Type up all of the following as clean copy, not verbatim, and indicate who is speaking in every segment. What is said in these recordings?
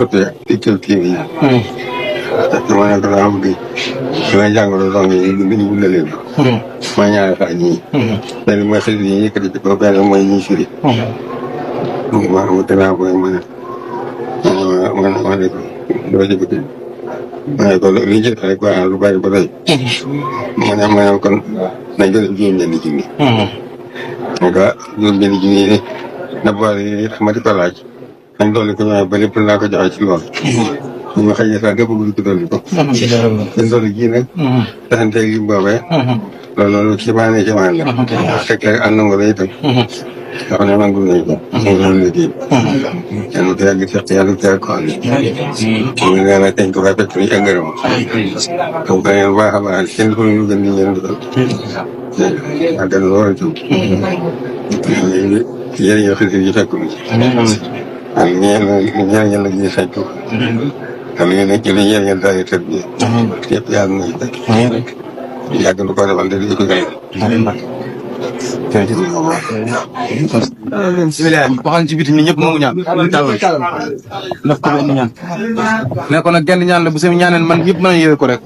Speaker 1: côté kii bi. dama ne dama am kii damay jàngaloo dong yi ñu wundal leen. mooy ñaari xaaj ñii. benn mooy xëy na yëkkati ci kaw benn mooy ñuy firi. mu dinaa koy mën a ne doo ci bëgg. ma ne ko li ci rek baax na lu bari ba tey. ma ne kon nañ ko def juróom-benni junni. donc juróom-benni junni yi na boole yi ma di ko laaj. nañ dolli ko ñëwaat ba lépp naa ko joxe ci loolu. ñu ma xëy na sax nga bëgg ko dolli ko. te dolli ji nag. taxanteeg li boobee. loolu ci maanaam ci maanaam la. fekk rek ànd nga la itam. yoo xam ne nangul nañ ko. loolu la ji. kenn ku yàgg seq yàlla teel ko ànd. mu ngi leen a teñ ko fa fekk ñu ak ngërëm. comme que ngeen baax a baax kenn ku ñu gën di leen dugal. ak gën loolu itam. yéen ñoo xëy si fekk ak ñeneen ñeneen ñi fekk ak ñeneen ñeneen daal di tëdd yëpp yàlla na fekk yàgg na ko defal de di ko gën
Speaker 2: bismillah waxal ci biti ñi ñëpp moo ngi ñaan daf ko benn ñaan ne ko nag genn ñaan la bu seen ñaaneen man yëpp mën a yëwee ko rek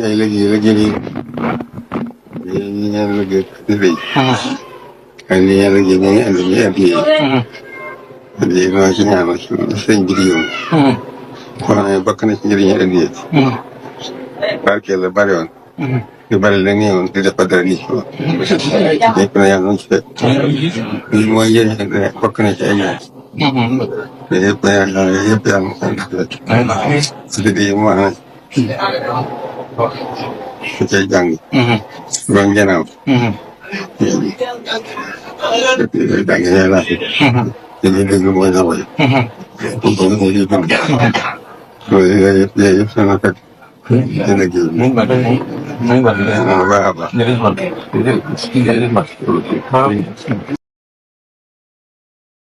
Speaker 1: ay liggéey yi ñaan liggéey di béy ak li ñaan liggéey ñu ngi andi ñu addiye noo ci ñaanal sëñ bi di yoon wax ne bokk na ci njëriñu addiye barkeel la bari woon yu bari la néewoon di def ba dara lii ñëpp na yàlla noonu ci fekk lii mooy njëriñ bokk na ci ay ñaan yëpp yàlla na su dee mu wax na su cay jàng ba ngenaaw jàng nee naa fi dañuy déglu mooy na woy loolu yëpp sama fekk dina géej baax a baax